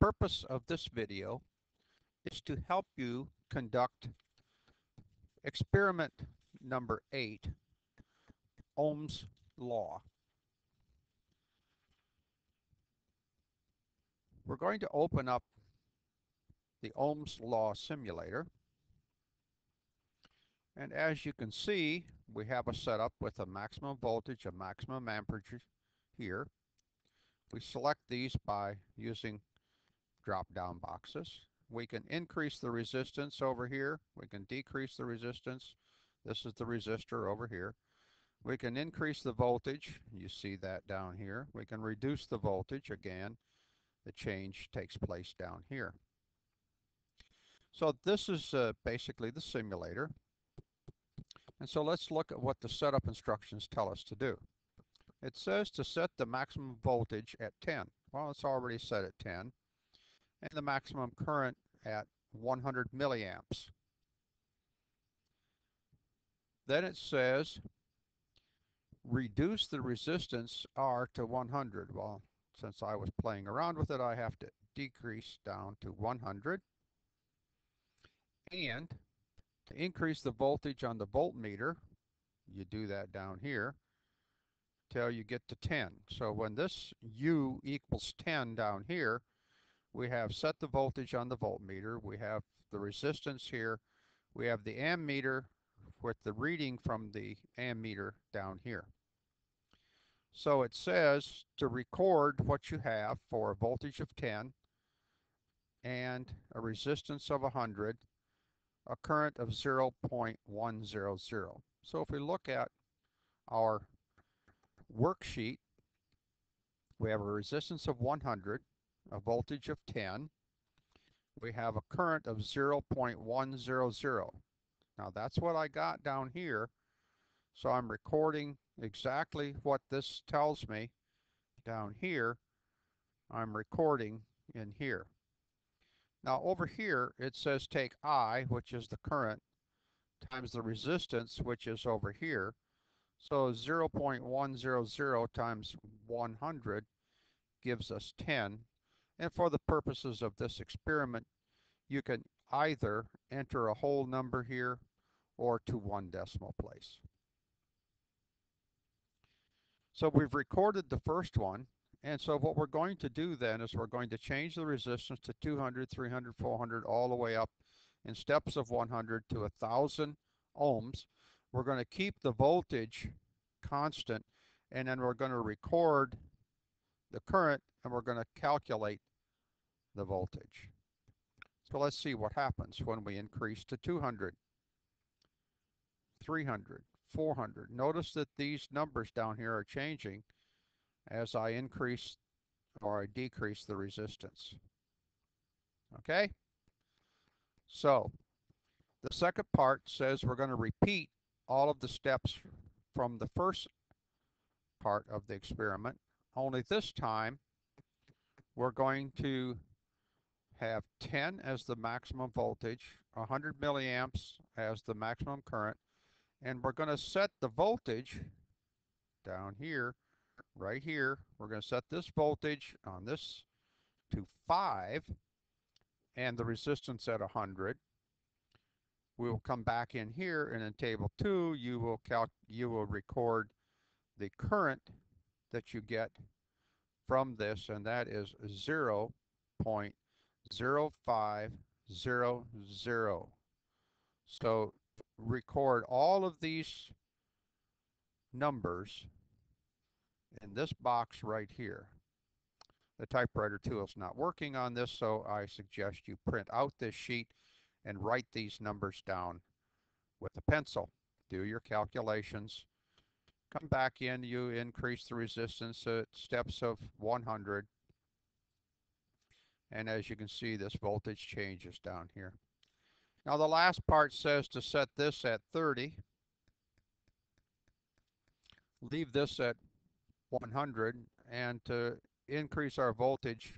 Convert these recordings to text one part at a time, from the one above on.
purpose of this video is to help you conduct experiment number 8, Ohm's Law. We're going to open up the Ohm's Law simulator. And as you can see, we have a setup with a maximum voltage, a maximum amperage here. We select these by using drop-down boxes. We can increase the resistance over here. We can decrease the resistance. This is the resistor over here. We can increase the voltage. You see that down here. We can reduce the voltage. Again, the change takes place down here. So this is basically the simulator. And so let's look at what the setup instructions tell us to do. It says to set the maximum voltage at 10. Well, it's already set at 10. And the maximum current at 100 milliamps. Then it says reduce the resistance R to 100. Well, since I was playing around with it, I have to decrease down to 100. And to increase the voltage on the voltmeter, you do that down here till you get to 10. So when this U equals 10 down here, we have set the voltage on the voltmeter, we have the resistance here, we have the ammeter with the reading from the ammeter down here. So it says to record what you have for a voltage of 10 and a resistance of 100, a current of 0.100. So if we look at our worksheet, we have a resistance of 100, a voltage of 10, we have a current of 0.100. Now that's what I got down here, so I'm recording exactly what this tells me down here. I'm recording in here. Now over here it says take I, which is the current, times the resistance, which is over here. So 0.100 times 100 gives us 10. And for the purposes of this experiment, you can either enter a whole number here or to 1 decimal place. So we've recorded the first one. And so what we're going to do then is we're going to change the resistance to 200, 300, 400, all the way up in steps of 100 to 1,000 ohms. We're going to keep the voltage constant, and then we're going to record the current, and we're going to calculate the voltage. So let's see what happens when we increase to 200, 300, 400. Notice that these numbers down here are changing as I increase or I decrease the resistance. Okay? So the second part says we're going to repeat all of the steps from the first part of the experiment, only this time we're going to have 10 as the maximum voltage, 100 milliamps as the maximum current, and we're going to set the voltage down here, right here. We're going to set this voltage on this to 5 and the resistance at 100. We will come back in here, and in table 2 you will record the current that you get from this, and that is 0.0500. So record all of these numbers in this box right here. The typewriter tool is not working on this, so I suggest you print out this sheet and write these numbers down with a pencil. Do your calculations. Come back in, you increase the resistance at steps of 100. And as you can see, this voltage changes down here. Now the last part says to set this at 30. Leave this at 100, and to increase our voltage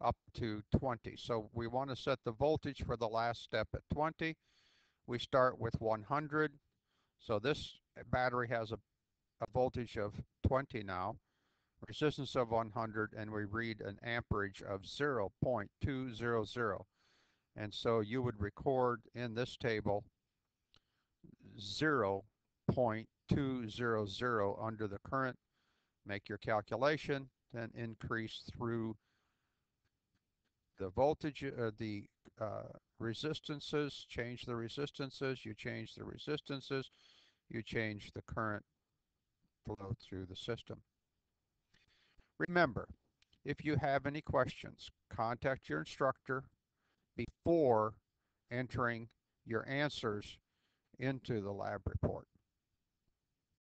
up to 20. So we want to set the voltage for the last step at 20. We start with 100. So this battery has a voltage of 20 now. resistance of 100, and we read an amperage of 0.200. And so you would record in this table 0.200 under the current, make your calculation, then increase through the voltage, the resistances, change the resistances, you change the resistances, you change the current flow through the system. Remember, if you have any questions, contact your instructor before entering your answers into the lab report.